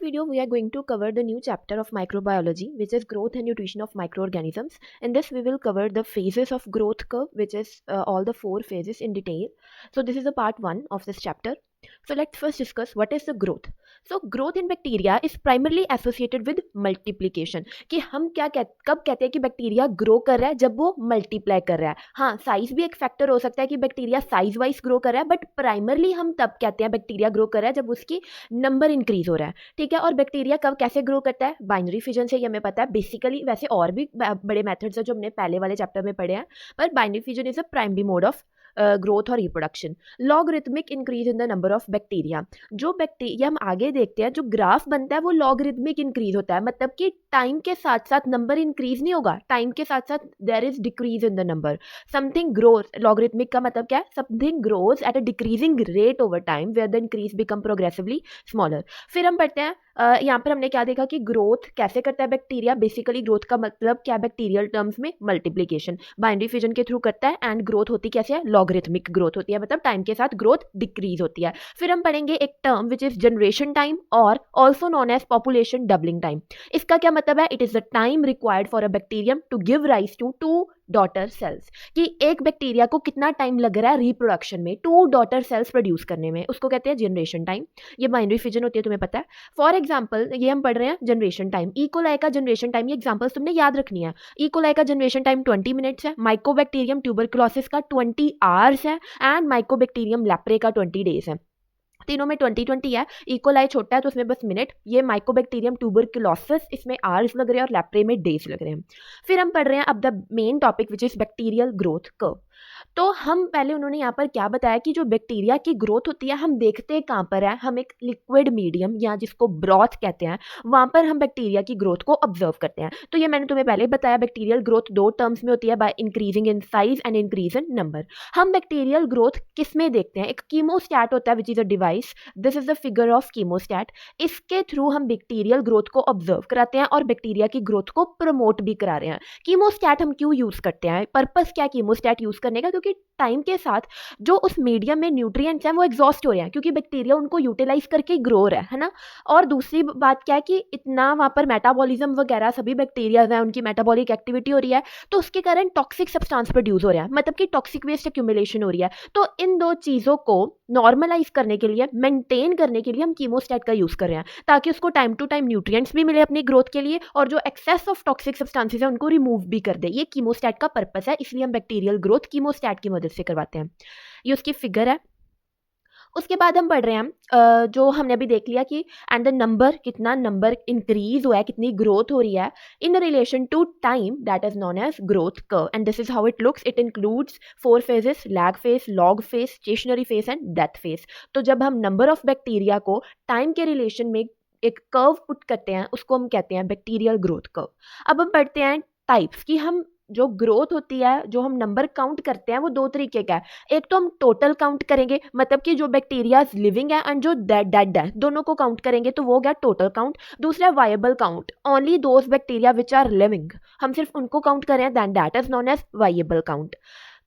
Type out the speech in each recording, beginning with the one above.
Video we are going to cover the new chapter of microbiology, which is growth and nutrition of microorganisms. In this we will cover the phases of growth curve, which is all the four phases in detail. So this is the part 1 of this chapter. So let's first discuss what is the growth. So growth in bacteria is primarily associated with multiplication. कि हम कब कहते हैं कि bacteria grow कर रहा है, जब वो मल्टीप्लाई कर रहा है. हाँ, साइज भी एक फैक्टर हो सकता है कि बैक्टीरिया साइज वाइज ग्रो कर रहा है, बट प्राइमरली हम तब कहते हैं बैक्टीरिया ग्रो कर रहा है जब उसकी नंबर इंक्रीज हो रहा है. ठीक है. और बैक्टीरिया कब कैसे ग्रो करता है? बाइनरी फिजन से, ये हमें पता है. बेसिकली वैसे और भी बड़े मेथड्स है जो हमने पहले वाले चैप्टर में पढ़े हैं, पर binary fission is a primary mode of growth और reproduction. Logarithmic increase in the number of bacteria. जो बैक्टीरिया हम आगे देखते हैं, जो ग्राफ बनता है वो लॉगरिथमिक इंक्रीज होता है. मतलब कि टाइम के साथ साथ नंबर इंक्रीज नहीं होगा, टाइम के साथ साथ there is decrease in the number. Something grows, logarithmic का मतलब क्या है? Something grows at a decreasing rate over time where the increase become progressively smaller. फिर हम पढ़ते हैं यहाँ पर हमने क्या देखा कि ग्रोथ कैसे करता है बैक्टीरिया. बेसिकली ग्रोथ का मतलब क्या बैक्टीरियल टर्म्स में? मल्टीप्लिकेशन. बाइनरी फिजन के थ्रू करता है. एंड ग्रोथ होती कैसे है? लॉगरिथमिक ग्रोथ होती है, मतलब टाइम के साथ ग्रोथ डिक्रीज होती है. फिर हम पढ़ेंगे एक term which is generation time और also known as population doubling time. इसका क्या मतलब है? It is the time required for a bacterium to give rise to two daughter cells. कि एक बैक्टीरिया को कितना टाइम लग रहा है रिप्रोडक्शन में, 2 डॉटर सेल्स प्रोड्यूस करने में, उसको कहते हैं जनरेशन टाइम. ये बाइनरी फिजन होती है, तुम्हें पता है. फॉर एग्जाम्पल ये हम पढ़ रहे हैं जनरेशन टाइम. इकोलाई का जनरेशन टाइम, ये एग्जाम्पल्स तुमने याद रखनी है. इकोलाई का जनरेशन टाइम 20 मिनट्स है. माइकोबैक्टीरियम ट्यूबरकुलोसिस का 20 आवर्स है. एंड माइकोबैक्टीरियम लैप्रे का 20 डेज है. तीनों में 20-20 है. इकोलाई छोटा है तो उसमें बस मिनट. ये माइकोबैक्टीरियम ट्यूबरकुलोसिस, इसमें आवर्स लग रहे हैं और लैप्रे में डेज लग रहे हैं. फिर हम पढ़ रहे हैं अब the main topic which is bacterial growth curve. तो हम पहले उन्होंने यहाँ पर क्या बताया कि जो बैक्टीरिया की ग्रोथ होती है हम देखते हैं कहाँ पर है? हम एक लिक्विड मीडियम या जिसको ब्रॉथ कहते हैं, वहाँ पर हम बैक्टीरिया की ग्रोथ को ऑब्जर्व करते हैं. तो ये मैंने तुम्हें पहले बताया. बैक्टीरियल ग्रोथ 2 टर्म्स में होती है, by increasing in size and increase in number. हम बैक्टीरियल ग्रोथ किस में देखते हैं? एक कीमोस्टैट होता है which is a device. This is the figure of chemostat. इसके थ्रू हम बैक्टीरियल ग्रोथ को ऑब्जर्व कराते हैं और बैक्टीरिया की ग्रोथ को प्रमोट भी करा रहे हैं. कीमोस्टैट हम क्यों यूज करते हैं? पर्पस क्या कीमोस्टैट यूज करने का? क्योंकि टाइम के साथ जो उस मीडियम में न्यूट्रिएंट्स हैं वो एग्जॉस्ट हो रहे हैं, क्योंकि बैक्टीरिया उनको यूटिलाइज करके ग्रो रहा है ना. और दूसरी बात क्या है कि इतना वहाँ पर मेटाबॉलिज्म वगैरह सभी बैक्टीरियाज हैं, उनकी मेटाबॉलिक एक्टिविटी हो रही है, तो उसके कारण टॉक्सिक सब्सटेंस प्रोड्यूस हो रहा है, मतलब कि टॉक्सिक वेस्ट एक्यूमुलेशन हो रही है. तो इन दो चीज़ों को नॉर्मलाइज करने के लिए, मेंटेन करने के लिए हम कीमोस्टैट का यूज़ कर रहे हैं, ताकि उसको टाइम टू टाइम न्यूट्रिएंट्स भी मिले अपनी ग्रोथ के लिए, और जो एक्सेस ऑफ टॉक्सिक सब्सटेंसेज है उनको रिमूव भी कर दे. ये कीमोस्टैट का पर्पस है, इसलिए हम बैक्टीरियल ग्रोथ कीमोस्टैट की मदद से करवाते हैं. ये उसकी फिगर है. उसके बाद हम पढ़ रहे हैं जो हमने अभी देख लिया कि एंड द नंबर, कितना नंबर इंक्रीज हुआ है, कितनी ग्रोथ हो रही है in relation to time, that is known as growth curve. And this is how it looks. It includes 4 phases: lag phase, log phase, stationary phase and death phase. तो जब हम number of bacteria को time के relation में एक curve put करते हैं, उसको हम कहते हैं बैक्टीरियल ग्रोथ कर्व. अब हम पढ़ते हैं टाइप्स की. हम जो ग्रोथ होती है, जो हम नंबर काउंट करते हैं, वो 2 तरीके का है. एक तो हम टोटल काउंट करेंगे, मतलब कि जो बैक्टीरिया लिविंग है एंड जो डेड है, दोनों को काउंट करेंगे, तो वो हो गया टोटल काउंट. दूसरा viable count, only those bacteria which are living, हम सिर्फ उनको काउंट करें, then that is known as viable count.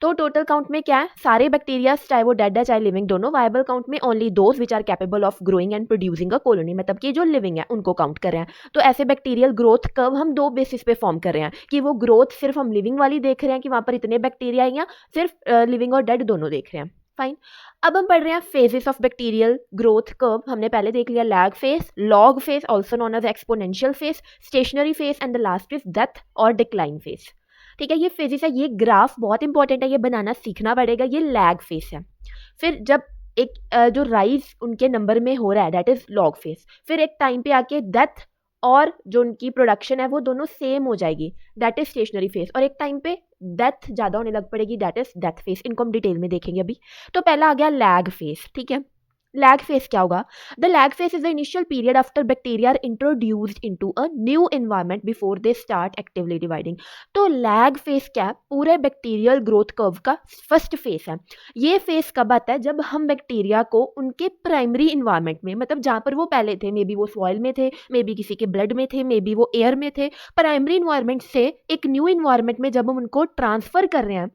तो टोटल काउंट में क्या है? सारे बैक्टीरिया, चाहे वो डेड है चाहे लिविंग, दोनों. वायबल काउंट में only those which are capable of growing and producing a colony, मतलब कि जो लिविंग है उनको काउंट कर रहे हैं. तो ऐसे बैक्टीरियल ग्रोथ कर्व हम 2 बेसिस पे फॉर्म कर रहे हैं, कि वो ग्रोथ सिर्फ हम लिविंग वाली देख रहे हैं कि वहां पर इतने बैक्टीरिया है, या सिर्फ लिविंग और डेड दोनों देख रहे हैं. फाइन. अब हम पढ़ रहे हैं phases of bacterial growth curve. हमने पहले देख लिया lag phase, log phase also known as exponential phase, stationary phase and the last is death और डिक्लाइन फेज. ठीक है. ये फेजेस है. ये ग्राफ बहुत इंपॉर्टेंट है, ये बनाना सीखना पड़ेगा. ये लैग फेज है. फिर जब एक जो राइज उनके नंबर में हो रहा है, दैट इज लॉग फेज. फिर एक टाइम पे आके डेथ और जो उनकी प्रोडक्शन है वो दोनों सेम हो जाएगी, दैट इज स्टेशनरी फेज. और एक टाइम पे डेथ ज़्यादा होने लग पड़ेगी, दैट इज डेथ फेज. इनको हम डिटेल में देखेंगे अभी. तो पहला आ गया लैग फेज. ठीक है. लैग फेज क्या होगा? The lag phase is the initial period after bacteria are introduced into a new environment before they start actively dividing. तो लैग फेज क्या है? पूरे बैक्टीरियल ग्रोथ कर्व का फर्स्ट फेज है. ये फेज कब आता है? जब हम बैक्टीरिया को उनके प्राइमरी इन्वायरमेंट में, मतलब जहाँ पर वो पहले थे, मे बी वो सॉइल में थे, मे बी किसी के ब्लड में थे, मे बी वो एयर में थे, प्राइमरी इन्वायरमेंट से एक न्यू इन्वायरमेंट में जब हम उनको ट्रांसफर कर रहे हैं,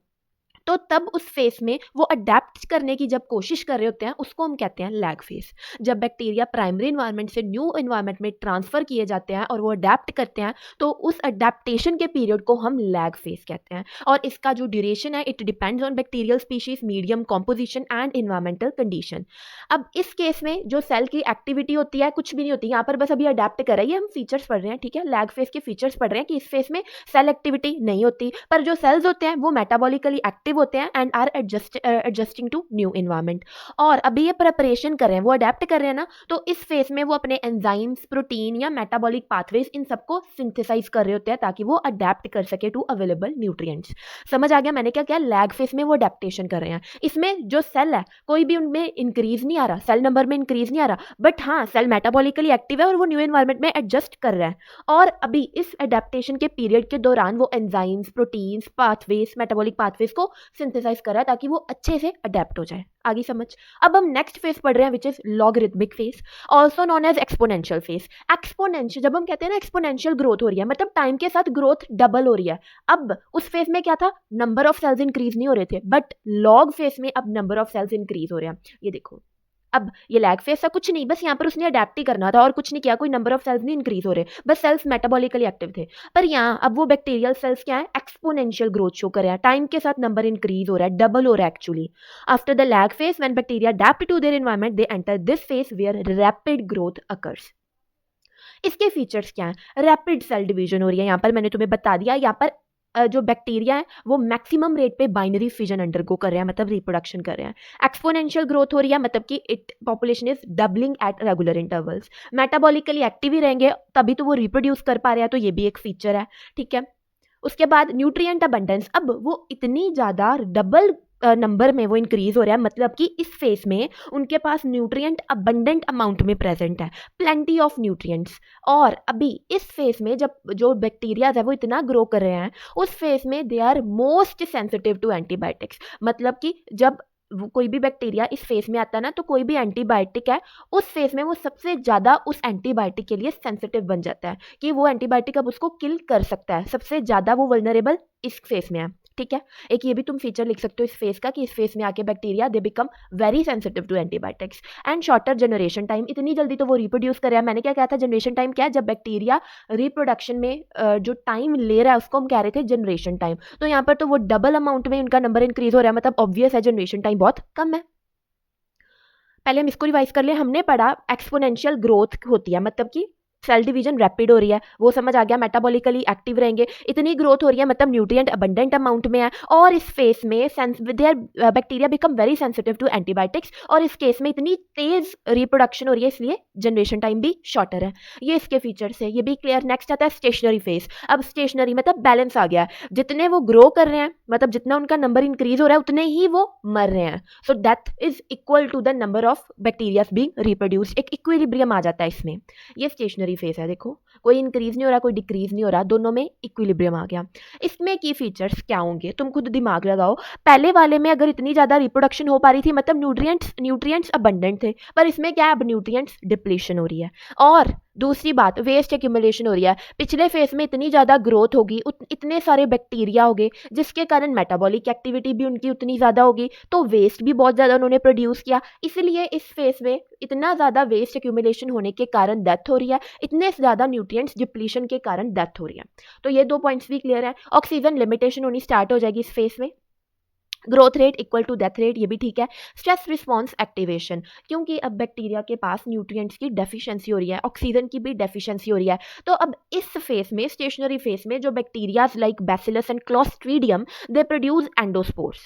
तो तब उस फेस में वो अडेप्ट करने की जब कोशिश कर रहे होते हैं उसको हम कहते हैं लैग फेस। जब बैक्टीरिया प्राइमरी इन्वायरमेंट से न्यू इन्वायरमेंट में ट्रांसफर किए जाते हैं और वो अडेप्ट करते हैं तो उस अडेप्टेशन के पीरियड को हम लैग फेस कहते हैं। और इसका जो ड्यूरेशन है it depends on bacterial species, medium, composition and environmental condition. अब इस केस में जो सेल की एक्टिविटी होती है कुछ भी नहीं होती, यहाँ पर बस अभी अडेप्ट कर रही है, हम फीचर्स पढ़ रहे हैं, ठीक है, लैग फेस के फीचर्स पढ़ रहे हैं कि इस फेस में सेल एक्टिविटी नहीं होती, पर जो सेल्स होते हैं वो मेटाबॉलिकली एक्टिव होते हैं and are adjusting to new environment. और अभी ये प्रिपरेशन कर रहे हैं, वो अडेप्ट कर रहे हैं ना, तो इस फेस में वो अपने एंजाइम्स, प्रोटीन या मेटाबॉलिक पाथवेज इन सबको सिंथेसाइज कर रहे होते हैं ताकि वो अडेप्ट कर सके टू अवेलेबल न्यूट्रिएंट्स। समझ आ गया मैंने क्या किया? लैग फेस में वो अडेप्टेशन कर रहे हैं। इसमें जो सेल है कोई भी उनमें इंक्रीज नहीं आ रहा, सेल नंबर में इंक्रीज नहीं आ रहा, बट हाँ सेल मेटाबॉलिकली एक्टिव है और वो न्यू एनवायरनमेंट में एडजस्ट कर रहा है। और अभी इस अडेप्टेशन के पीरियड के दौरान वो enzymes, proteins, pathways, metabolic pathways को सिंथेसाइज कर रहा है ताकि वो अच्छे से अडेप्ट हो जाए। आगे समझ। अब हम नेक्स्ट फेज पढ़ रहे हैं which is logarithmic phase, also known as exponential phase. Exponential, जब हम कहते हैं ना एक्सपोनेंशियल ग्रोथ हो रही है, मतलब टाइम के साथ ग्रोथ डबल हो रही है। अब उस फेज में क्या था, नंबर ऑफ सेल्स इंक्रीज नहीं हो रहे थे, बट लॉग फेज में अब नंबर ऑफ सेल्स इंक्रीज हो रहे हैं। ये देखो, अब ये लैग फेज था कुछ नहीं, बस यहाँ पर उसने अडेप्ट ही करना था और कुछ नहीं किया, कोई नंबर ऑफ सेल्स नहीं इंक्रीज हो रहे, बस सेल्स मेटाबॉलिकली एक्टिव थे। पर यहाँ अब वो बैक्टीरियल सेल्स क्या है, एक्सपोनेंशियल ग्रोथ शो कर रहे हैं, टाइम के साथ नंबर इंक्रीज हो रहा है, डबल हो रहा है actually. After the lag phase when bacteria adapt to their environment they enter this phase where rapid growth occurs. इसके फीचर्स क्या है, रैपिड सेल डिवीजन हो रही है, यहाँ पर मैंने तुम्हें बता दिया। यहाँ पर जो बैक्टीरिया है वो मैक्सिमम रेट पे बाइनरी फिजन अंडरगो कर रहे हैं, मतलब रिप्रोडक्शन कर रहे हैं। एक्सपोनेंशियल ग्रोथ हो रही है, मतलब कि it population is doubling at regular intervals. Metabolically active ही रहेंगे तभी तो वो रिप्रोड्यूस कर पा रहे हैं, तो ये भी एक फीचर है, ठीक है। उसके बाद न्यूट्रिएंट अबंडेंस, अब वो इतनी ज़्यादा डबल नंबर में वो इंक्रीज हो रहा है, मतलब कि इस फेज में उनके पास न्यूट्रिएंट अबंडेंट अमाउंट में प्रेजेंट है, प्लेंटी ऑफ न्यूट्रिएंट्स। और अभी इस फेज में जब जो बैक्टीरियाज है वो इतना ग्रो कर रहे हैं, उस फेज में they are most sensitive to antibiotics. मतलब कि जब कोई भी बैक्टीरिया इस फेज में आता है ना, तो कोई भी एंटीबायोटिक है उस फेज में वो सबसे ज़्यादा उस एंटीबायोटिक के लिए सेंसिटिव बन जाता है कि वो एंटीबायोटिक अब उसको किल कर सकता है, सबसे ज़्यादा वो वल्नरेबल इस फेज में है, ठीक है। एक ये भी तुम फीचर लिख सकते हो इस फेज का कि इस फेज में आके bacteria they become very sensitive to antibiotics. And shorter generation time, इतनी जल्दी तो वो रिप्रोड्यूस कर रहा है। मैंने क्या कहा था, जनरेशन टाइम क्या है, जब बैक्टीरिया रिप्रोडक्शन में जो टाइम ले रहा है उसको हम कह रहे थे जनरेशन टाइम। तो यहाँ पर तो वो डबल अमाउंट में उनका नंबर इंक्रीज हो रहा है, मतलब ऑब्वियस है जनरेशन टाइम बहुत कम है। पहले हम इसको रिवाइज कर ले, हमने पढ़ा एक्सपोनेंशियल ग्रोथ होती है, मतलब कि सेल डिवीजन रैपिड हो रही है, वो समझ आ गया। मेटाबॉलिकली एक्टिव रहेंगे, इतनी ग्रोथ हो रही है, मतलब न्यूट्रिएंट अबंडेंट अमाउंट में है। और इस फेस में bacteria become very sensitive to antibiotics, और इस केस में इतनी तेज रिप्रोडक्शन हो रही है, इसलिए जनरेशन टाइम भी शॉर्टर है। ये इसके फीचर्स है, ये भी क्लियर। नेक्स्ट आता है स्टेशनरी फेस। अब स्टेशनरी मतलब बैलेंस आ गया है, जितने वो ग्रो कर रहे हैं, मतलब जितना उनका नंबर इंक्रीज हो रहा है उतने ही वो मर रहे हैं। So death is equal to the number of bacteria being reproduced, एक इक्विलिब्रियम आ जाता है इसमें। ये स्टेशनरी फेस है, देखो कोई इंक्रीज नहीं हो रहा, कोई डिक्रीज नहीं हो रहा, दोनों में इक्विलिब्रियम आ गया। इसमें की फीचर्स क्या होंगे तुम खुद दिमाग लगाओ। पहले वाले में अगर इतनी ज्यादा रिप्रोडक्शन हो पा रही थी, मतलब न्यूट्रिएंट्स अबंडेंट थे, पर इसमें क्या है, अब न्यूट्रिएंट्स डिप्लीशन हो रही है। और दूसरी बात, वेस्ट एक्यूमुलेशन हो रही है। पिछले फेज में इतनी ज़्यादा ग्रोथ होगी, इतने सारे बैक्टीरिया हो गए, जिसके कारण मेटाबॉलिक एक्टिविटी भी उनकी उतनी ज़्यादा होगी, तो वेस्ट भी बहुत ज़्यादा उन्होंने प्रोड्यूस किया। इसलिए इस फेज में इतना ज़्यादा वेस्ट एक्यूमुलेशन होने के कारण डेथ हो रही है, इतने ज़्यादा न्यूट्रिएंट्स डिप्लीशन के कारण डेथ हो रही है। तो ये दो पॉइंट्स भी क्लियर है। ऑक्सीजन लिमिटेशन होनी स्टार्ट हो जाएगी इस फेज में। Growth rate equal to death rate, ये भी ठीक है। स्ट्रेस रिस्पॉन्स एक्टिवेशन, क्योंकि अब बैक्टीरिया के पास न्यूट्रिएंट्स की डेफिशिएंसी हो रही है, ऑक्सीजन की भी डेफिशिएंसी हो रही है। तो अब इस फेज में, स्टेशनरी फेज में, जो bacterias like bacillus and clostridium they produce endospores,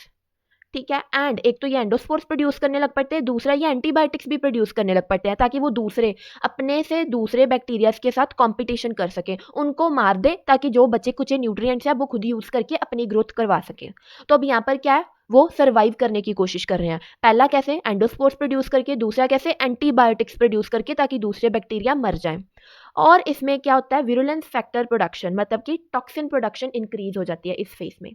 ठीक है। एंड एक तो ये एंडोस्पोर्स प्रोड्यूस करने लग पड़ते हैं, दूसरा ये एंटीबायोटिक्स भी प्रोड्यूस करने लग पड़ते हैं, ताकि वो दूसरे अपने से दूसरे बैक्टीरियाज के साथ कंपटीशन कर सके, उनको मार दे, ताकि जो बचे कुछ न्यूट्रिएंट्स है वो खुद यूज करके अपनी ग्रोथ करवा सके। तो अब यहाँ पर क्या है, वो सर्वाइव करने की कोशिश कर रहे हैं। पहला कैसे, एंडोस्पोर्स प्रोड्यूस करके, दूसरा कैसे, एंटीबायोटिक्स प्रोड्यूस करके, ताकि दूसरे बैक्टीरिया मर जाएं। और इसमें क्या होता है, विरुलेंस फैक्टर प्रोडक्शन, मतलब कि टॉक्सिन प्रोडक्शन इंक्रीज हो जाती है इस फेज में।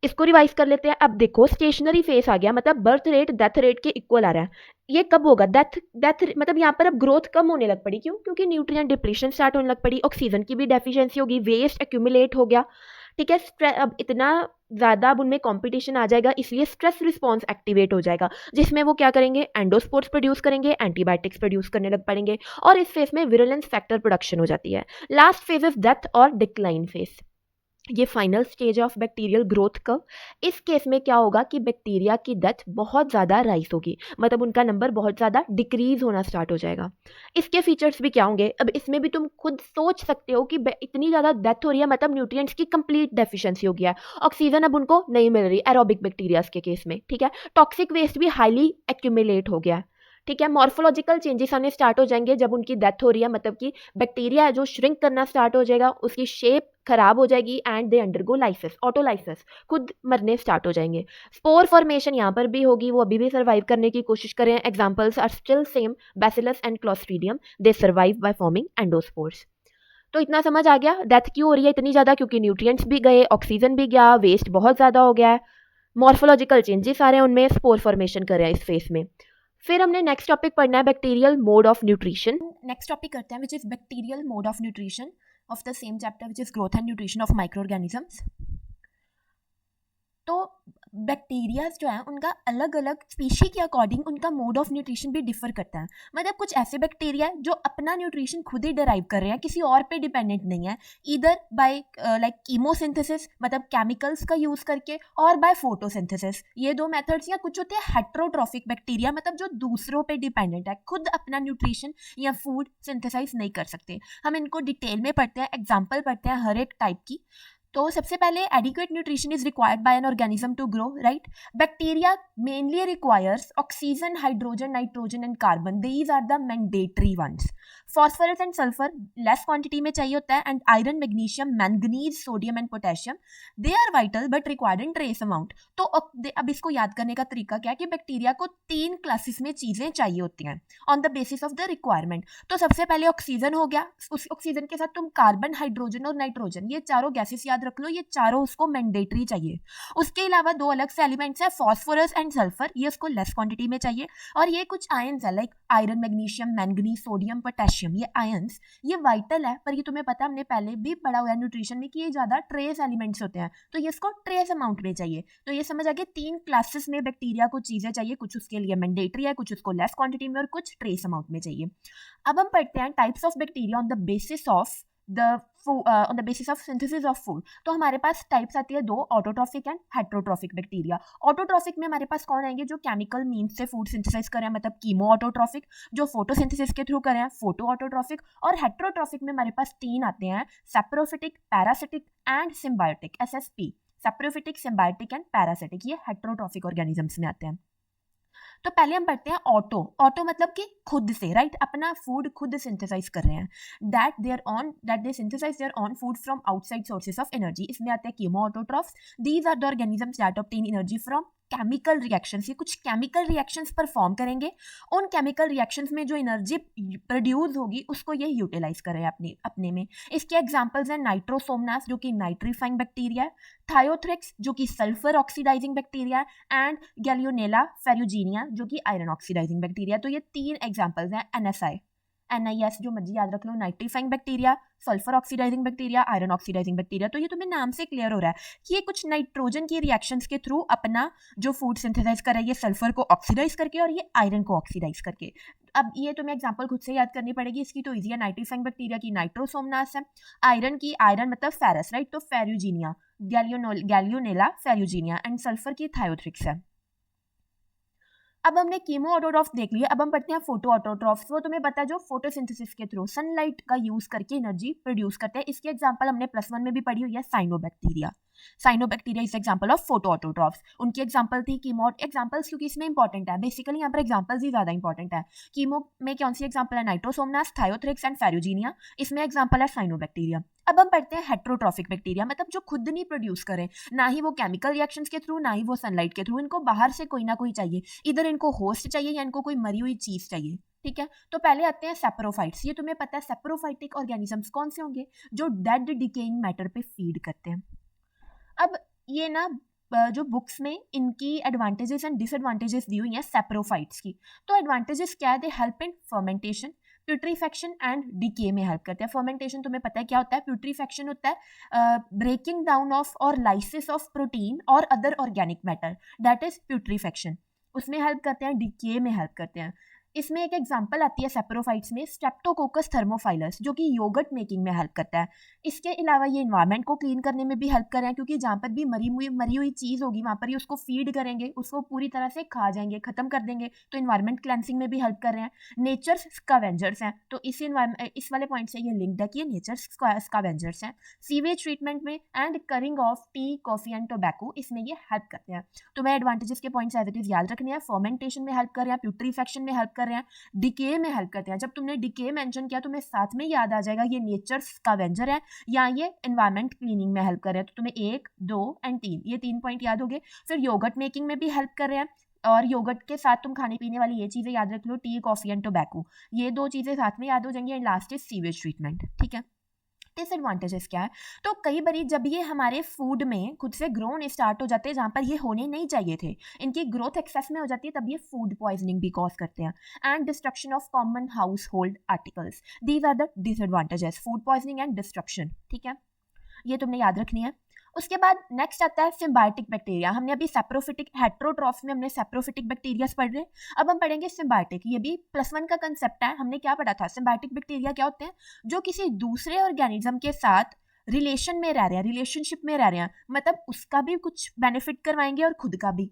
इसको रिवाइज कर लेते हैं। अब देखो स्टेशनरी फेस आ गया, मतलब बर्थ रेट डेथ रेट के इक्वल आ रहा है। ये कब होगा, डेथ मतलब यहाँ पर अब ग्रोथ कम होने लग पड़ी, क्यों, क्योंकि न्यूट्रिएंट डिप्लीशन स्टार्ट होने लग पड़ी, ऑक्सीजन की भी डेफिशिएंसी होगी, वेस्ट एक्यूमुलेट हो गया, ठीक है। अब इतना ज़्यादा अब उनमें कंपटीशन आ जाएगा, इसलिए स्ट्रेस रिस्पॉन्स एक्टिवेट हो जाएगा, जिसमें वो क्या करेंगे, एंडोस्पोर्स प्रोड्यूस करेंगे, एंटीबायोटिक्स प्रोड्यूस करने लग पड़ेंगे, और इस फेज में विरुलेंस फैक्टर प्रोडक्शन हो जाती है। लास्ट फेज इज डेथ और डिक्लाइन फेज। ये final stage of bacterial growth curve. इस केस में क्या होगा कि बैक्टीरिया की डेथ बहुत ज़्यादा राइज होगी, मतलब उनका नंबर बहुत ज़्यादा डिक्रीज होना स्टार्ट हो जाएगा। इसके फीचर्स भी क्या होंगे, अब इसमें भी तुम खुद सोच सकते हो कि इतनी ज़्यादा डेथ हो रही है, मतलब न्यूट्रिएंट्स की कंप्लीट डेफिशिएंसी हो गया है, ऑक्सीजन अब उनको नहीं मिल रही एरोबिक बैक्टीरियाज के केस में, ठीक है। टॉक्सिक वेस्ट भी हाईली एक्यूमुलेट हो गया है, ठीक है। मॉर्फोलॉजिकल चेंजेस आने स्टार्ट हो जाएंगे जब उनकी डेथ हो रही है, मतलब कि बैक्टीरिया है जो श्रिंक करना स्टार्ट हो जाएगा, उसकी शेप खराब हो जाएगी and they undergo lysis, autolysis, खुद मरने स्टार्ट हो जाएंगे। स्पोर फॉर्मेशन यहाँ पर भी होगी, वो अभी भी सर्वाइव करने की कोशिश कर रहे हैं। Examples are still same, bacillus and clostridium, they survive by forming endospores. तो इतना समझ आ गया डेथ क्यों हो रही है इतनी ज़्यादा, क्योंकि न्यूट्रिएंट्स भी गए, ऑक्सीजन भी गया, वेस्ट बहुत ज़्यादा हो गया है, मॉर्फोलॉजिकल चेंजेस आ रहे हैं उनमें, स्पोर फॉर्मेशन कर रहे हैं इस फेस में। फिर हमने नेक्स्ट टॉपिक पढ़ना है bacterial mode of nutrition. Next topic करते हैं which is bacterial mode of nutrition of the same chapter which is growth and nutrition of micro organisms. तो बैक्टीरियाज जो है उनका अलग अलग स्पीशी के अकॉर्डिंग उनका मोड ऑफ न्यूट्रिशन भी डिफर करता है। मतलब कुछ ऐसे बैक्टीरिया है जो अपना न्यूट्रिशन खुद ही डिराइव कर रहे हैं, किसी और पे डिपेंडेंट नहीं है, इधर बाय लाइक कीमोसिंथेसिस मतलब केमिकल्स का यूज करके, और बाय फोटोसिंथेसिस, ये दो मेथड्स। या कुछ होते हैं हेट्रोट्रॉफिक बैक्टीरिया, मतलब जो दूसरों पे डिपेंडेंट है, खुद अपना न्यूट्रिशन या फूड सिंथेसाइज नहीं कर सकते। हम इनको डिटेल में पढ़ते हैं, एग्जाम्पल पढ़ते हैं हर एक टाइप की। तो सबसे पहले adequate nutrition is required by an organism to grow, right. Bacteria mainly requires oxygen, hydrogen, nitrogen and carbon, these are the mandatory ones. Phosphorus and sulphur less quantity में चाहिए होता है, and iron, magnesium, manganese, sodium and potassium, they are vital but required in trace amount. तो अब इसको याद करने का तरीका क्या है कि बैक्टीरिया को 3 क्लासेस में चीजें चाहिए होती हैं on the basis of the requirement. तो सबसे पहले ऑक्सीजन हो गया, उस ऑक्सीजन के साथ तुम कार्बन, हाइड्रोजन और नाइट्रोजन, ये चारों गैसेस याद रख लो, ये चारों उसको मैंडेटरी चाहिए। उसके अलावा 2 अलग से एलिमेंट्स है, फॉस्फोरस एंड सल्फर, ये उसको लेस क्वांटिटी में चाहिए। और ये कुछ आयंस है like iron, magnesium, manganese, sodium, potassium, ये आयंस, ये वाइटल है, पर ये तुम्हें पता, हमने पहले भी पढ़ा हुआ है न्यूट्रिशन में कि ये ज्यादा ट्रेस एलिमेंट्स होते हैं, तो ये इसको ट्रेस अमाउंट में चाहिए। तो ये समझ आ गया 3 क्लासेस में बैक्टीरिया को चीजें चाहिए, कुछ उसके लिए मैंडेटरी है, कुछ उसको लेस क्वांटिटी में और कुछ ट्रेस अमाउंट में चाहिए। अब हम पढ़ते हैं types of bacteria on the basis of on the basis of synthesis of food. तो हमारे पास टाइप्स आती है 2, autotrophic and heterotrophic bacteria. Autotrophic में हमारे पास कौन आएंगे, जो केमिकल मीन्स से फूड सिंथेसाइज करें, मतलब कीमो ऑटोट्रॉफिक, जो फोटोसिंथेसिस के थ्रू करें, फोटो ऑटोट्रॉफिक। और हेट्रोट्रॉफिक में हमारे पास 3 आते हैं, saprophytic, parasitic and symbiotic, SSP, saprophytic, symbiotic and parasitic, ये हेट्रोट्रॉफिक ऑर्गेनिजम्स में आते हैं। तो पहले हम पढ़ते हैं ऑटो। ऑटो मतलब कि खुद से, राइट, अपना फूड खुद सिंथेसाइज कर रहे हैं, that they synthesise their own food from outside sources of energy. इसमें आते हैं chemoautotrophs, these are the organisms that obtain energy from chemical reactions. ये कुछ केमिकल रिएक्शंस परफॉर्म करेंगे, उन केमिकल रिएक्शंस में जो एनर्जी प्रोड्यूस होगी उसको ये यूटिलाइज करें अपने में। इसके एग्जांपल्स हैं नाइट्रोसोमनास जो कि नाइट्रीफाइंग बैक्टीरिया है, थायोथ्रिक्स जो कि सल्फर ऑक्सीडाइजिंग बैक्टीरिया है, एंड गैलियोनेला फेरुजीनिया जो कि आयरन ऑक्सीडाइजिंग बैक्टीरिया। तो ये 3 एग्जांपल्स हैं, NIS जो मर्जी याद रख लो, nitrifying bacteria, sulphur oxidising bacteria, iron oxidising bacteria. तो ये तुम्हें नाम से क्लियर हो रहा है कि ये कुछ नाइट्रोजन की रिएक्शंस के थ्रू अपना जो फूड सिंथेसाइज कर रहा है, ये सल्फर को ऑक्सीडाइज करके और ये आयरन को ऑक्सीडाइज करके। अब ये तुम्हें एग्जांपल खुद से याद करनी पड़ेगी, इसकी तो इजी है। नाइट्रीफाइंग बैक्टीरिया की नाइट्रोसोमनास है, आयरन की, आयरन मतलब फेरस, राइट, तो फेरुजीनिया, गैलियोनेला फेरुजीनिया, एंड सल्फर की थायोथ्रिक्स है। अब हमने कीमो ऑटोट्रॉफ देख लिया, अब हम पढ़ते हैं फोटो ऑटोट्रॉफ्स। वो तुम्हें पता है जो फोटोसिंथेसिस के थ्रू सनलाइट का यूज करके एनर्जी प्रोड्यूस करते हैं। इसके एग्जांपल हमने +1 में भी पढ़ी हुई है, cyanobacteria. Cyanobacteria is example of photo autotrophs. उनकी एग्जांपल थी कीमो एग्जांपल्स, क्योंकि इसमें इंपॉर्टेंट है, बेसिकली यहाँ पर एग्जांपल्स ही ज्यादा इंपॉर्टेंट है। कीमो में कौन सी एग्जांपल है, नाइट्रोसोमनास, थायोथ्रिक्स एंड फेरुजीनिया। इसमें एग्जांपल है साइनोबैक्टीरिया। अब हम पढ़ते हैं हेट्रोट्रॉफिक बैक्टीरिया, मतलब जो खुद नहीं प्रोड्यूस करें, ना ही वो केमिकल रिएक्शंस के थ्रू, ना ही वो सनलाइट के थ्रू, इनको बाहर से कोई ना कोई चाहिए, इधर इनको होस्ट चाहिए या इनको कोई मरी हुई चीज चाहिए, ठीक है। तो पहले आते हैं सेप्रोफाइट्स। ये तुम्हें पता है सेप्रोफाइटिक ऑर्गेनिजम्स कौन से होंगे, जो डेड डिकेइंग मैटर पे फीड करते हैं। अब ये ना जो बुक्स में इनकी एडवांटेजेस एंड डिसएडवांटेजेस दी हुई हैं सेप्रोफाइट्स की। तो एडवांटेजेस क्या है, they help in fermentation, putrefaction and decay में हेल्प करते हैं। फर्मेंटेशन तुम्हें पता है क्या होता है? प्यूट्रीफेक्शन होता है ब्रेकिंग डाउन ऑफ और लाइसिस ऑफ प्रोटीन और other organic matter, that is putrefaction. उसमें हेल्प करते हैं, डीके में हेल्प करते हैं। इसमें एक एग्जांपल आती है सेप्रोफाइट्स में, स्ट्रेप्टोकोकस थर्मोफाइलस, जो कि योगर्ट मेकिंग में हेल्प करता है। इसके अलावा ये इन्वायरमेंट को क्लीन करने में भी हेल्प कर रहे हैं, क्योंकि जहाँ पर भी मरी हुई चीज़ होगी वहाँ पर ही उसको फीड करेंगे, उसको पूरी तरह से खा जाएंगे, खत्म कर देंगे, तो इन्वायरमेंट क्लेंसिंग में भी हेल्प कर रहे हैं। नेचर्स स्कैवेंजर्स हैं, तो इस वाले पॉइंट से ये लिंक्ड है कि ये नेचर्स स्कैवेंजर्स हैं। सीवेज ट्रीटमेंट में and curing of tea, coffee and tobacco, इसमें ये हेल्प करते हैं। तो मैं एडवांटेजेस के पॉइंट्स एज इट इज याद रखने हैं। फर्मेंटेशन में हेल्प कर रहे हैं, प्यूट्रीफेक्शन में हेल्प कर रहे हैं, डिके में हेल्प करते हैं। जब तुमने डिके मेंशन किया तो तुम्हें साथ में याद आ जाएगा ये नेचर स्कैवेंजर है या ये एनवायरमेंट क्लीनिंग में हेल्प कर रहे हैं। तो तुम्हें 1, 2 एंड 3 ये 3 पॉइंट याद हो गए। फिर योगर्ट मेकिंग में भी हेल्प कर रहे हैं, और योगर्ट के साथ तुम खाने पीने वाली ये चीज़ें याद रख लो, टी, कॉफी एंड टोबैको, ये 2 चीज़ें साथ में याद हो जाएंगी। And last is sewage treatment. ठीक है, डिसएडवांटेजेस क्या है? तो कई बार जब ये हमारे फूड में खुद से ग्रो होने स्टार्ट हो जाते हैं जहाँ पर ये होने नहीं चाहिए थे, इनकी ग्रोथ एक्सेस में हो जाती है, तब ये फूड पॉइजनिंग भी कॉज करते हैं। And destruction of common household articles, these are the disadvantages, food poisoning and destruction. ठीक है, ये तुमने याद रखनी है। उसके बाद नेक्स्ट आता है सिम्बायोटिक बैक्टीरिया। हमने अभी सेप्रोफिटिक, हेट्रोट्रॉफ में हमने सेप्रोफिटिक बैक्टीरिया पढ़ रहे हैं, अब हम पढ़ेंगे सिम्बायोटिक। ये भी +1 का कंसेप्ट है। हमने क्या पढ़ा था? सिम्बायोटिक बैक्टीरिया क्या होते हैं? जो किसी दूसरे ऑर्गेनिज्म के साथ रिलेशन में रह रहे हैं, रिलेशनशिप में रह रहे हैं, मतलब उसका भी कुछ बेनिफिट करवाएंगे और खुद का भी।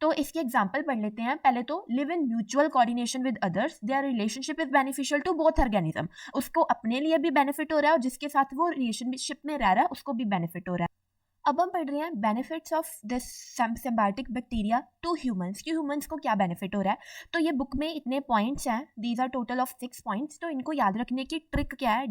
तो इसकी एग्जांपल पढ़ लेते हैं। पहले तो live in mutual coordination with others, their relationship is beneficial to both organism. उसको अपने लिए भी बेनिफिट हो रहा है और जिसके साथ वो रिलेशनशिप में रह रहा है उसको भी बेनिफिट हो रहा है। अब हम पढ़ रहे हैं benefits of this symbiotic bacteria to humans, कि ह्यूमंस को क्या बेनिफिट हो रहा है। तो ये बुक में इतने पॉइंट्स हैं, these are total of 6 points. तो इनको याद रखने की ट्रिक क्या है?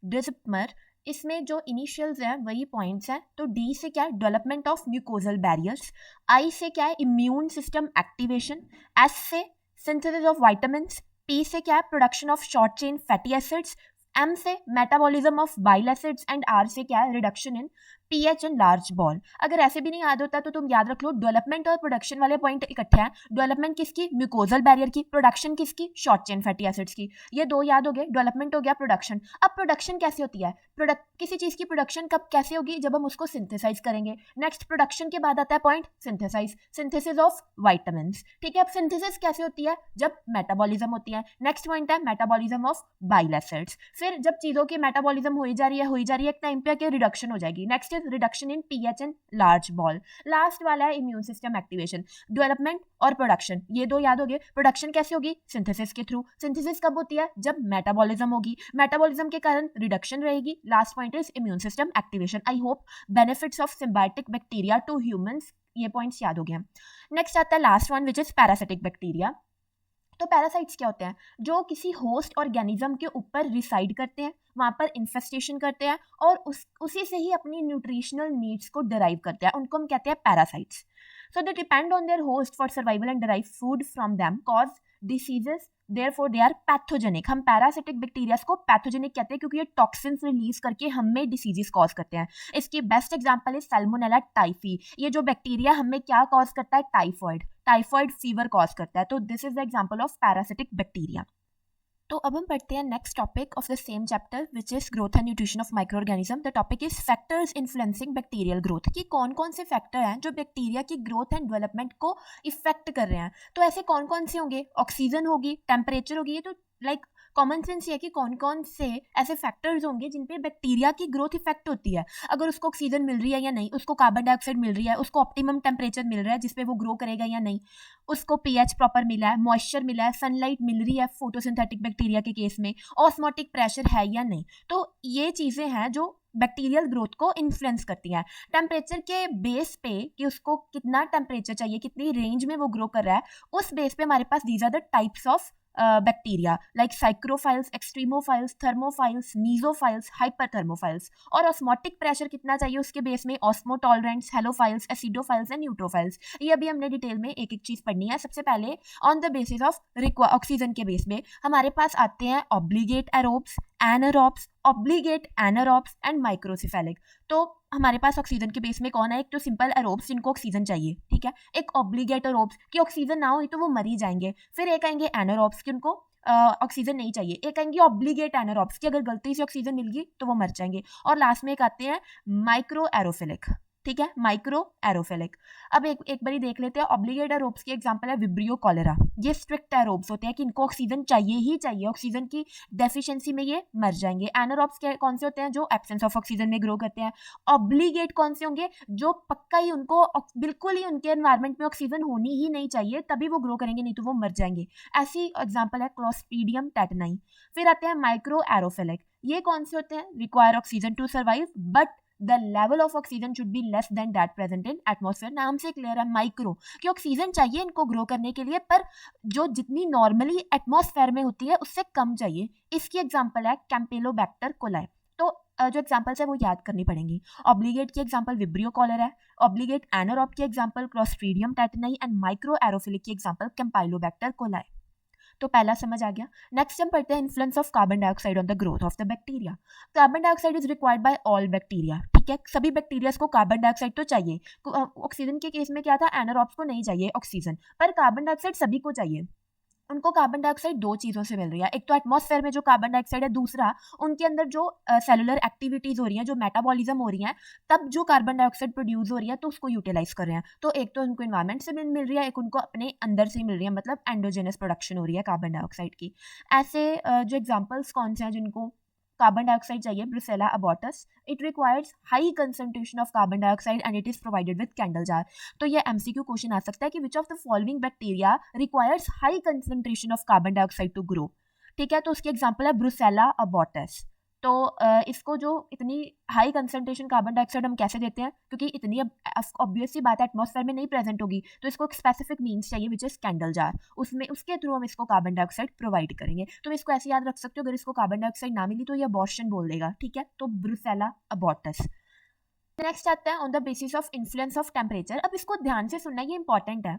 डिजिप्मर। इसमें जो इनिशियल्स हैं वही पॉइंट्स हैं। तो डी से क्या है? Development of mucosal barriers. I से क्या है? Immune system activation. एस से सिंथेसिस ऑफ वाइटामिन्स। पी से क्या है? Production of short chain fatty acids. M से metabolism of bile acids. And R से क्या है? Reduction in pH and large bowel. अगर ऐसे भी नहीं याद होता तो तुम याद रख लो, डेवलपमेंट और प्रोडक्शन वाले पॉइंट इकट्ठे हैं। डेवलपमेंट किसकी? म्यूकोजल बैरियर की। प्रोडक्शन किसकी? शॉर्ट चेन फैटी एसिड्स की। ये 2 याद हो गए, डेवलपमेंट हो गया, प्रोडक्शन। अब प्रोडक्शन कैसे होती है? किसी चीज की प्रोडक्शन कब कैसे होगी? जब हम उसको सिंथेसाइज करेंगे। नेक्स्ट प्रोडक्शन के बाद आता है point synthesise, synthesis of vitamins. ठीक है, अब सिंथेसिस कैसे होती है? जब मेटाबॉलिज्म होती है। नेक्स्ट पॉइंट है मेटाबॉलिज्म ऑफ बाइल एसिड्स। फिर जब चीजों की मेटाबॉलिज्म हो जा रही है एक टाइम पे रिडक्शन हो जाएगी। Next is reduction in pH and large ball. Last वाला है इम्यून सिस्टम एक्टिवेशन। डेवलपमेंट और प्रोडक्शन, ये 2 याद हो गए। प्रोडक्शन कैसे होगी? सिंथेसिस के थ्रू। सिंथेसिस कब होती है? जब मेटाबॉलिज्म होगी। मेटाबॉलिज्म के कारण रिडक्शन रहेगी। Last point is immune system activation. I hope benefits of symbiotic bacteria to humans, ये पॉइंट्स याद हो गए। नेक्स्ट आता है last one, which is parasitic bacteria. तो पैरासाइट्स क्या होते हैं? जो किसी होस्ट ऑर्गेनिज्म के ऊपर रिसाइड करते हैं, वहाँ पर इन्फेस्टेशन करते हैं और उसी से ही अपनी न्यूट्रिशनल नीड्स को डिराइव करते हैं, उनको हम कहते हैं parasites. So they depend on their host for survival and derive food from them, cause diseases, therefore they are pathogenic. हम पैरासिटिक बैक्टीरियाज को पैथोजेनिक कहते हैं क्योंकि ये टॉक्सिन्स रिलीज करके हमें डिसीजेस कॉज करते हैं। इसकी बेस्ट एग्जांपल है सैल्मोनेला टाइफी। ये जो बैक्टीरिया हमें क्या कॉज करता है? टाइफॉइड फीवर कॉज करता है। तो this is the example of parasitic bacteria. तो अब हम पढ़ते हैं next topic of the same chapter, which is growth and nutrition of micro organism. The topic is factors influencing bacterial growth, कि कौन कौन से फैक्टर हैं जो बैक्टीरिया की ग्रोथ एंड डेवलपमेंट को इफेक्ट कर रहे हैं। तो ऐसे कौन कौन से होंगे? ऑक्सीजन होगी, टेम्परेचर होगी। ये तो लाइक कॉमन सेंस है कि कौन कौन से ऐसे फैक्टर्स होंगे जिन पे बैक्टीरिया की ग्रोथ इफेक्ट होती है। अगर उसको ऑक्सीजन मिल रही है या नहीं, उसको कार्बन डाइऑक्साइड मिल रही है, उसको ऑप्टिमम टेम्परेचर मिल रहा है जिसपे वो ग्रो करेगा या नहीं, उसको पीएच प्रॉपर मिला है, मॉइस्चर मिला है, सनलाइट मिल रही है फोटोसिंथेटिक बैक्टीरिया के केस में, ऑस्मोटिक प्रेशर है या नहीं। तो ये चीज़ें हैं जो बैक्टीरियल ग्रोथ को इन्फ्लुएंस करती हैं। टेम्परेचर के बेस पे, कि उसको कितना टेम्परेचर चाहिए, कितनी रेंज में वो ग्रो कर रहा है, उस बेस पे हमारे पास these are the types of bacteria, like psychrophiles, extremophiles, thermophiles, mesophiles, hyperthermophiles. और ऑस्मोटिक प्रेशर कितना चाहिए उसके बेस में osmotolerants, halophiles, acidophiles and neutrophiles. ये अभी हमने डिटेल में एक एक चीज पढ़नी है। सबसे पहले on the basis of oxygen के बेस में हमारे पास आते हैं obligate aerobes, anaerobes, obligate anaerobes and microcephalic. तो हमारे पास ऑक्सीजन के बेस में कौन है? एक तो सिंपल एरोब्स जिनको ऑक्सीजन चाहिए, ठीक है, एक ऑब्लिगेट एरोब्स कि ऑक्सीजन ना हो तो वो मर ही जाएंगे। फिर एक आएंगे एनारोब्स कि उनको ऑक्सीजन नहीं चाहिए, एक आएंगे ऑब्लिगेट एनारोब्स की अगर गलती से ऑक्सीजन मिल गई तो वो मर जाएंगे, और लास्ट में एक आते हैं माइक्रो एरोफिलिक, ठीक है, माइक्रो एरोफिलिक। अब एक बारी देख लेते हैं ऑब्लिगेट एरोब्स की एग्जांपल है विब्रियो कॉलेरा। ये स्ट्रिक्ट एरोब्स होते हैं कि इनको ऑक्सीजन चाहिए ही चाहिए, ऑक्सीजन की डेफिशिएंसी में ये मर जाएंगे। एनारोब्स कौन से होते हैं, जो एब्सेंस ऑफ ऑक्सीजन में ग्रो करते हैं। ऑब्लिगेट कौन से होंगे, जो पक्का ही उनको बिल्कुल ही उनके एनवायरमेंट में ऑक्सीजन होनी ही नहीं चाहिए तभी वो ग्रो करेंगे, नहीं तो वो मर जाएंगे। ऐसी एग्जाम्पल है क्लोस्ट्रीडियम टेटनाई। फिर आते हैं माइक्रो एरोफिलिक। ये कौन से होते हैं, require oxygen to survive but the level of oxygen should be less than that present in atmosphere. नाम से क्लियर है, माइक्रो कि ऑक्सीजन चाहिए इनको ग्रो करने के लिए, पर जो जितनी नॉर्मली एटमॉस्फेयर में होती है उससे कम चाहिए। इसकी एग्जांपल है कैंपेलोबैक्टर कोलाई। तो जो एग्जांपल्स है वो याद करनी पड़ेंगी। ऑब्लिगेट की एग्जांपल विब्रियो कॉलेरा है, ऑब्लिगेट एनारोब की example clostridium टेटनाई and micro aerophilic की एग्जांपल कैंपेलोबैक्टर कोलाई। तो पहला समझ आ गया। नेक्स्ट हम पढ़ते हैं influence of carbon dioxide on the growth of the bacteria. Carbon dioxide is required bye all bacteria, ठीक है, सभी बैक्टीरिया को कार्बन डाइऑक्साइड तो चाहिए। ऑक्सीजन के केस में क्या था, एनारोब्स को नहीं चाहिए ऑक्सीजन, पर कार्बन डाइऑक्साइड सभी को चाहिए। उनको कार्बन डाइऑक्साइड दो चीज़ों से मिल रही है, एक तो एटमॉस्फेयर में जो कार्बन डाइऑक्साइड है, दूसरा उनके अंदर जो सेलुलर एक्टिविटीज हो रही हैं, जो मेटाबॉलिज्म हो रही है, तब जो कार्बन डाइऑक्साइड प्रोड्यूस हो रही है तो उसको यूटिलाइज कर रहे हैं। तो एक तो उनको इन्वायरमेंट से मिल रही है, एक उनको अपने अंदर से मिल रही है, मतलब एंडोजेनस प्रोडक्शन हो रही है कार्बन डाइऑक्साइड की। ऐसे जो एग्जाम्पल्स कौन से हैं जिनको कार्बन डाइऑक्साइड चाहिए, Brucella abortus, it requires high concentration of carbon dioxide and it is provided with candle jar. तो ये एमसीक्यू क्वेश्चन आ सकता है कि which of the following bacteria requires high concentration of carbon dioxide to grow, ठीक है। तो उसकी एग्जांपल है ब्रुसेला अबॉर्टस। तो इसको जो इतनी हाई कंसंट्रेशन कार्बन डाइऑक्साइड हम कैसे देते हैं, क्योंकि इतनी ऑब्वियस सी बात है एटमॉस्फेयर में नहीं प्रेजेंट होगी, तो इसको एक स्पेसिफिक मीन्स चाहिए विच इज कैंडल जार, उसमें उसके थ्रू हम इसको कार्बन डाइऑक्साइड प्रोवाइड करेंगे। तो इसको ऐसे याद रख सकते हो, अगर इसको कार्बन डाइऑक्साइड ना मिली तो ये अबॉर्शन बोल देगा, ठीक है। तो ब्रुसेला अबॉर्टस। नेक्स्ट आता है on the basis of influence of temperature. अब इसको ध्यान से सुनना, ये इंपॉर्टेंट है।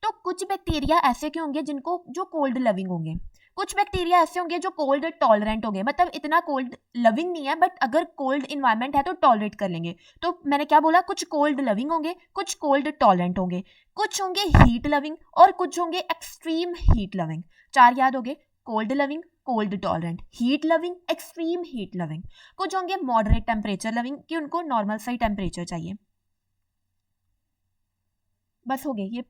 तो कुछ बैक्टीरिया ऐसे के होंगे जिनको जो कोल्ड लविंग होंगे, कुछ बैक्टीरिया ऐसे होंगे जो कोल्ड टॉलरेंट होंगे, मतलब इतना कोल्ड लविंग नहीं है बट अगर कोल्ड इन्वायरमेंट है तो टॉलरेट कर लेंगे। तो मैंने क्या बोला, कुछ कोल्ड लविंग होंगे, कुछ कोल्ड टॉलरेंट होंगे, कुछ होंगे हीट लविंग और कुछ होंगे एक्सट्रीम हीट लविंग। चार याद हो गए, cold loving, cold tolerant, heat loving, extreme heat loving. कुछ होंगे मॉडरेट टेम्परेचर लविंग कि उनको नॉर्मल सा ही टेम्परेचर चाहिए। बस हो गए ये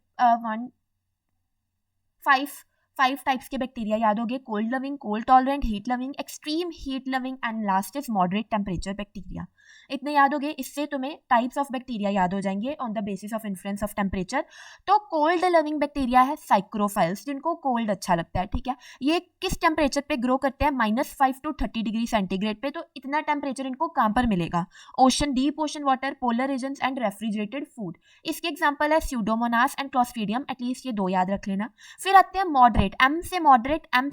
5 टाइप्स के बैक्टीरिया याद हो गए, cold loving, cold tolerant, heat loving, extreme heat loving and last is moderate temperature bacteria. इतने याद हो गए, इससे तुम्हें टाइप्स ऑफ बैक्टीरिया याद हो जाएंगे on the basis of influence of temperature. तो कोल्ड लविंग बैक्टीरिया है साइक्रोफाइल्स, जिनको कोल्ड अच्छा लगता है, ठीक है। ये किस टेम्परेचर पे ग्रो करते हैं, -5 to 30 डिग्री सेंटीग्रेड पे। तो इतना टेम्परेचर इनको कहाँ पर मिलेगा, ocean, deep ocean water, polar regions and refrigerated food. इसके एग्जाम्पल है स्यूडोमोनास एंड क्लॉस्ट्रीडियम, एटलीस्ट ये दो याद रख लेना। फिर आते हैं मॉडरेट, एम से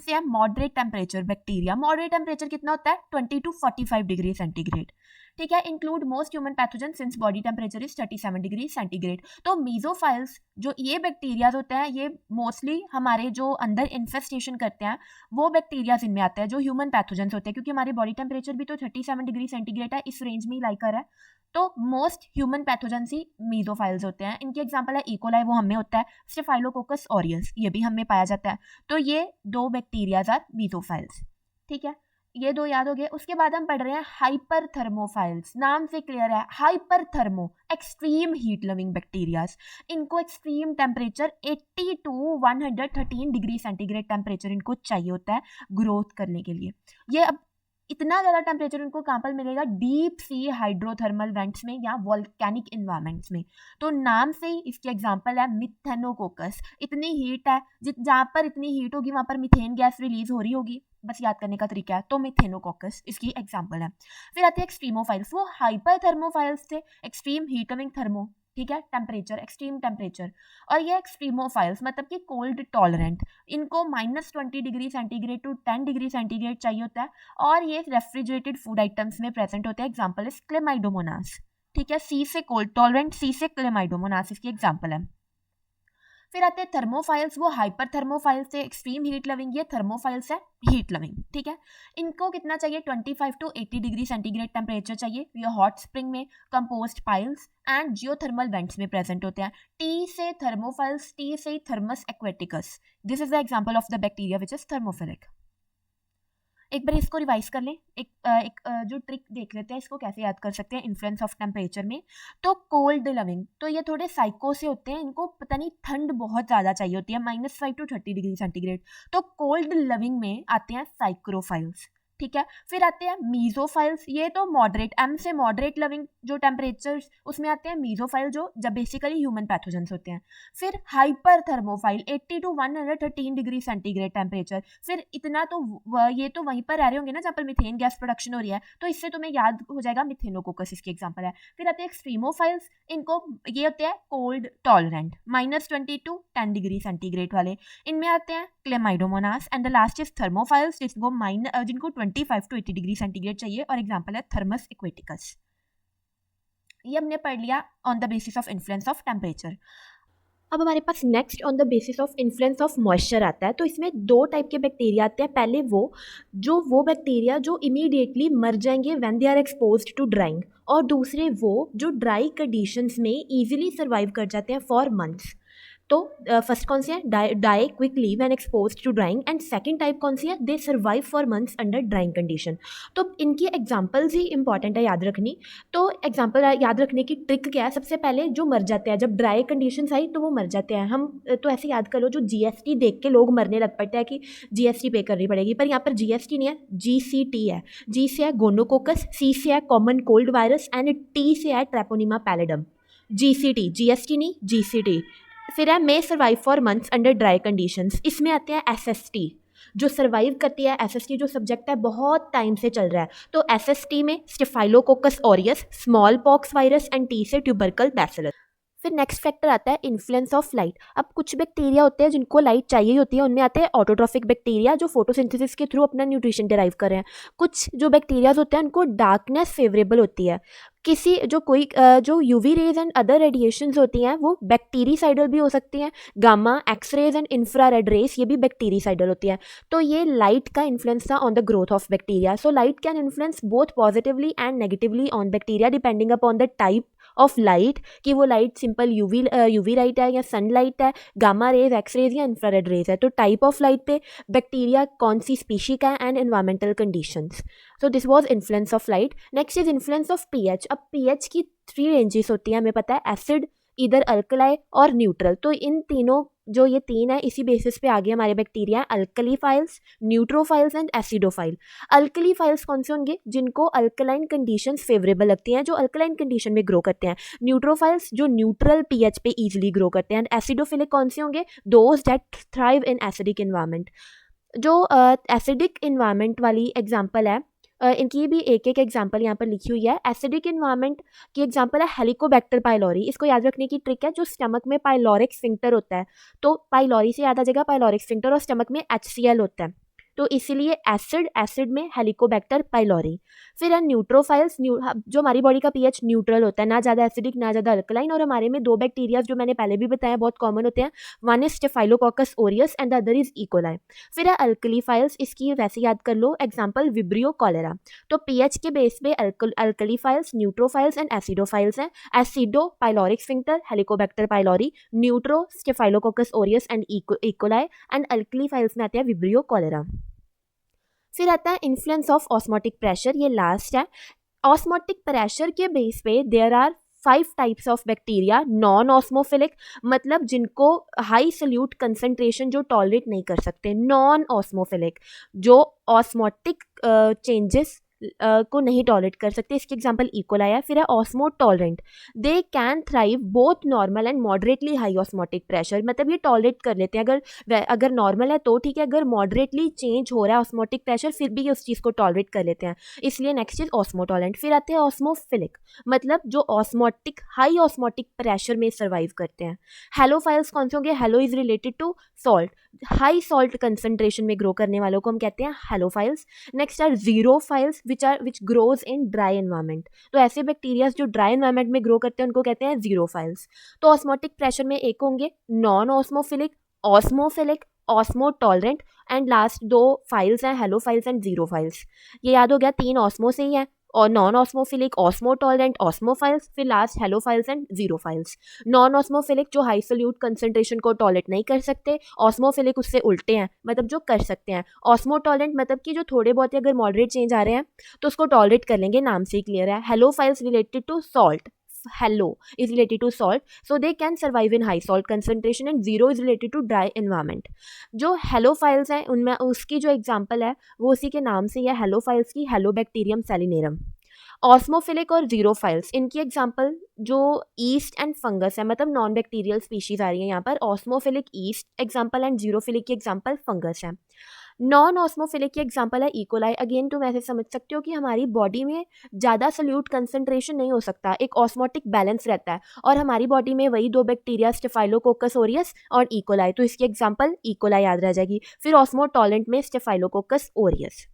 है moderate temperature bacteria. Moderate temperature कितना होता है, 20 to 45 डिग्री सेंटीग्रेड, ठीक है। Include most human pathogen since body temperature is 37 degree centigrade. तो मीजोफाइल्स जो ये बैक्टीरियाज होते हैं, ये मोस्टली हमारे जो अंदर इन्फेस्टेशन करते हैं वो बैक्टीरियाज इनमें आते हैं जो ह्यूमन पैथोजन्स होते हैं, क्योंकि हमारी बॉडी टेम्परेचर भी तो 37 डिग्री सेंटीग्रेड है, इस रेंज में ही लाई कर है। तो मोस्ट ह्यूमन पैथोजन्स ही मीजोफाइल्स होते हैं। इनकी एग्जांपल है इकोलाई, वो हमें होता है, स्टेफाइलोकोकस ऑरियस, ये भी हमें पाया जाता है। तो ये दो बैक्टीरियाज आर मीजोफाइल्स, ठीक है। ये दो याद हो गए। उसके बाद हम पढ़ रहे हैं हाइपर थर्मोफाइल्स। नाम से क्लियर है, hyper thermo, extreme heat loving bacterias. इनको extreme temperature 80 to 113 degree centigrade temperature इनको चाहिए होता है ग्रोथ करने के लिए। ये अब इतना ज़्यादा टेम्परेचर उनको कहाँ पर मिलेगा, डीप सी हाइड्रोथर्मल वेंट्स में या वॉल्केनिक इन्वायरमेंट्स में। तो नाम से ही इसके एग्जांपल है मिथेनोकोकस। इतनी हीट है, जहाँ पर इतनी हीट होगी वहाँ पर मीथेन गैस रिलीज हो रही होगी, बस याद करने का तरीका है। तो मिथेनोकोकस इसकी एग्जांपल है। फिर आते हैं एक्सट्रीमोफाइल्स, वो हाइपर थर्मोफाइल्स थे, एक्सट्रीम हीट लविंग थर्मो, ठीक है, टेम्परेचर, एक्सट्रीम टेम्परेचर। और ये एक्सट्रीमोफाइल्स मतलब कि कोल्ड टॉलरेंट, इनको -20 degree centigrade to 10 degree centigrade चाहिए होता है, और ये रेफ्रिजरेटेड फूड आइटम्स में प्रेजेंट होते हैं। एग्जाम्पल इज क्लेमाइडोमोनास, ठीक है। सी से कोल्ड टॉलरेंट, सी से क्लेमाइडोमोनास इसकी एग्जाम्पल है। फिर आते हैं थर्मोफाइल्स, वो हाइपर थर्मोफाइल्स है, एक्सट्रीम हीट लविंग, ये थर्मोफाइल्स है हीट लविंग, ठीक है। इनको कितना चाहिए 25 to 80 डिग्री सेंटीग्रेड टेम्परेचर चाहिए। ये हॉट स्प्रिंग में, compost piles and geothermal vents में प्रेजेंट होते हैं। टी से थर्मोफाइल्स, टी से Thermus aquaticus, this is the example of the bacteria which is thermophilic. एक बार इसको रिवाइज कर लें, जो ट्रिक देख लेते हैं इसको कैसे याद कर सकते हैं इन्फ्लुएंस ऑफ टेम्परेचर में। तो कोल्ड लविंग, तो ये थोड़े साइको से होते हैं, इनको पता नहीं ठंड बहुत ज़्यादा चाहिए होती है, -5 to 30 डिग्री सेंटीग्रेड। तो कोल्ड लविंग में आते हैं साइक्रोफाइल्स, ठीक है। फिर आते हैं मीजोफाइल्स, ये तो मॉडरेट, एम से मॉडरेट लविंग जो टेम्परेचर उसमें आते हैं मीजोफाइल, जो जब बेसिकली ह्यूमन पैथोजेंस होते हैं। फिर hyper thermophile 80 to 113 degree centigrade temperature. फिर इतना तो ये तो वहीं पर रह रहे होंगे ना जहाँ पर मीथेन गैस प्रोडक्शन हो रही है, तो इससे तुम्हें याद हो जाएगा मिथेनोकोकस इसकी एग्जाम्पल है। फिर आते हैं एक्सट्रीमोफाइल्स, इनको ये होते हैं cold tolerant, -20 to 10 degree centigrade वाले। इनमें आते हैं Chlamydomonas and the last is thermophiles, जिनको 25 to 80 डिग्री सेंटीग्रेड चाहिए, और एग्जांपल है थर्मस एक्वेटिकस। ये हमने पढ़ लिया on the basis of influence of temperature. अब हमारे पास next on the basis of influence of moisture आता है। तो इसमें दो टाइप के बैक्टीरिया आते हैं। पहले वो बैक्टीरिया जो इमीडिएटली मर जाएंगे when they are exposed to drying, और दूसरे वो जो ड्राई कंडीशंस में इजीली सर्वाइव कर जाते हैं फॉर मंथ्स। तो फर्स्ट कौन सी है, die quickly when exposed to drying, and second type कौन सी है, they survive for months under drying condition. तो इनकी एग्जांपल्स ही इंपॉर्टेंट है याद रखनी। तो एग्जांपल याद रखने की ट्रिक क्या है, सबसे पहले जो मर जाते हैं, जब ड्राई कंडीशंस आई तो वो मर जाते हैं। हम तो ऐसे याद कर लो, जो जीएसटी देख के लोग मरने लग पड़ते हैं कि जीएसटी पे करनी पड़ेगी, पर यहाँ पर जीएसटी नहीं है, जीसीटी है। जी से है गोनोकोकस, सी से है common cold virus, and T से है ट्रेपोनिमा पैलिडम। जीसीटी, जीएसटी नहीं, जीसीटी। फिर है may survive for months under dry conditions, इसमें आते हैं एसएसटी, जो सर्वाइव करती है। एसएसटी जो सब्जेक्ट है बहुत टाइम से चल रहा है, तो एसएसटी में staphylococcus aureus, small pox virus, and T से ट्यूबरकल बैसिलस। फिर नेक्स्ट फैक्टर आता है इन्फ्लुएंस ऑफ लाइट। अब कुछ बैक्टीरिया होते हैं जिनको लाइट चाहिए होती है, उनमें आते हैं ऑटोट्रॉफिक बैक्टीरिया जो फोटोसिंथेसिस के थ्रू अपना न्यूट्रिशन डिराइव कर रहे हैं। कुछ जो बैक्टीरियाज होते हैं उनको डार्कनेस फेवरेबल होती है। जो UV rays and other radiations होती हैं वो बैक्टीरीसाइडल भी हो सकती हैं। Gamma, X rays and infrared rays ये भी बैक्टीरीसाइडल होती है। तो ये लाइट का इन्फ्लुएंस था on the growth of bacteria. So light can influence both positively and negatively on bacteria depending upon the type of light, कि वो लाइट सिंपल यूवी लाइट है या सनलाइट है, गामा रेज, एक्स रेज या infrared rays है। तो type of light पे bacteria कौन सी स्पीशी का है, and environmental conditions. So this was influence of light. Next is influence of pH. अब पीएच की 3 रेंजेस होती हैं, हमें पता है, एसिड, इधर अल्कलाई और न्यूट्रल। तो इन तीनों, जो ये 3 है, इसी बेसिस पे आगे हमारे बैक्टीरिया है, अल्कलीफाइल्स, न्यूट्रोफाइल्स एंड एसिडोफाइल। अल्कलीफाइल्स कौन से होंगे, जिनको अल्कलाइन कंडीशंस फेवरेबल लगती हैं, जो अल्कलाइन कंडीशन में ग्रो करते हैं। न्यूट्रोफाइल्स जो न्यूट्रल पीएच पे इजीली ग्रो करते हैं। एंड एसिडोफिलिक कौन से होंगे, those that thrive in acidic environment. जो एसिडिक इन्वायरमेंट वाली एग्जाम्पल है, इनकी भी एक एक एग्जाम्पल यहाँ पर लिखी हुई है। एसिडिक इन्वायरमेंट की एग्जाम्पल है हेलिकोबैक्टर पाइलोरी। इसको याद रखने की ट्रिक है, जो स्टमक में पाइलोरिक स्फिंक्टर होता है, तो पाइलोरी से याद आ जाएगा पाइलोरिक स्फिंक्टर, और स्टमक में HCl होता है, तो इसीलिए एसिड में हेलिकोबैक्टर पाइलोरी। फिर है न्यूट्रोफाइल्स, जो हमारी बॉडी का पीएच न्यूट्रल होता है, ना ज़्यादा एसिडिक ना ज़्यादा अल्कलाइन। और हमारे में 2 बैक्टीरिया जो मैंने पहले भी बताया बहुत कॉमन होते हैं, one is Staphylococcus aureus and the other is E coli. फिर है अल्कलीफाइल्स, इसकी वैसे याद कर लो, एग्जाम्पल विब्रियो कॉलेरा। तो पीएच के बेस पे अल्कलीफाइल्स, न्यूट्रोफाइल्स एंड एसिडोफाइल्स हैं। Acido pyloric sphincter, Helicobacter pylori, neutro Staphylococcus aureus and E coli, and alkaliphiles में आते हैं विब्रियो कॉलेरा। फिर आता है इन्फ्लुएंस ऑफ ऑस्मोटिक प्रेशर, ये लास्ट है। ऑस्मोटिक प्रेशर के बेस पे there are 5 types of bacteria. Non ऑस्मोफिलिक, मतलब जिनको हाई सल्यूट कंसंट्रेशन जो टॉलरेट नहीं कर सकते, नॉन ऑस्मोफिलिक, जो ऑस्मोटिक चेंजेस को नहीं टॉलरेट कर सकते, इसके एग्जांपल इकोलाई है। फिर है osmo tolerant, they can thrive both normal and moderately high osmotic pressure, मतलब ये टॉलरेट कर लेते हैं। अगर नॉर्मल है तो ठीक है, अगर मॉडरेटली चेंज हो रहा है ऑस्मोटिक प्रेशर फिर भी ये उस चीज़ को टॉलरेट कर लेते हैं, इसलिए नेक्स्ट इज ऑस्मो टॉलरेंट। फिर आते हैं ऑस्मोफिलिक, मतलब जो ऑस्मोटिक हाई ऑस्मोटिक प्रेशर में सर्वाइव करते हैं। हेलोफाइल्स कौन से होंगे, halo is related to salt, high salt concentration में ग्रो करने वालों को हम कहते हैं halophiles. Next are xerophiles which grows in dry environment. तो ऐसे बैक्टीरियाज जो ड्राई एनवायरनमेंट में ग्रो करते हैं उनको कहते हैं जीरोफाइल्स। तो ऑस्मोटिक प्रेशर में एक होंगे non osmophilic, osmophilic, osmo tolerant, and last दो फाइल्स हैं हेलोफाइल्स एंड जीरोफाइल्स। ये याद हो गया, 3 ऑस्मो से ही है, और नॉन ऑस्मोफिलिक, ऑस्मो टॉलरेंट, ऑस्मोफाइल्स, फिर लास्ट हेलोफाइल्स एंड जीरोफाइल्स। नॉन ऑस्मोफिलिक जो हाई सोल्यूट कंसंट्रेशन को टॉलरेट नहीं कर सकते, ऑस्मोफिलिक उससे उल्टे हैं, मतलब जो कर सकते हैं। ऑस्मो टॉलरेंट मतलब कि जो थोड़े बहुत ही अगर मॉडरेट चेंज आ रहे हैं तो उसको टॉलरेट कर लेंगे, नाम से ही क्लियर है। Halophiles related to salt, hello is related to salt, so they can survive in high salt concentration, and zero is related to dry environment. जो हेलोफाइल्स हैं उनमें उसकी जो एग्जांपल है वो उसी के नाम से है, हेलोफाइल्स की, हेलोबैक्टीरियम सेलिनेरम। ऑस्मोफिलिक और जीरोफाइल्स इनकी एग्जांपल जो ईस्ट एंड फंगस है, मतलब नॉन बैक्टीरियल स्पीशीज आ रही है यहाँ पर। ऑस्मोफिलिक ईस्ट एग्जांपल एंड जीरोफिलिक की एग्जांपल फंगस है। नॉन ऑस्मोफिलिक की एग्जांपल है इकोलाई। अगेन तुम ऐसे समझ सकते हो कि हमारी बॉडी में ज़्यादा सल्यूट कंसंट्रेशन नहीं हो सकता, एक ऑस्मोटिक बैलेंस रहता है, और हमारी बॉडी में वही 2 बैक्टीरिया स्टेफाइलोकोकस ओरियस और इकोलाई, तो इसकी एग्जांपल इकोलाई याद रह जाएगी। फिर ऑस्मो टॉलरेंट में स्टेफाइलोकोकस ओरियस।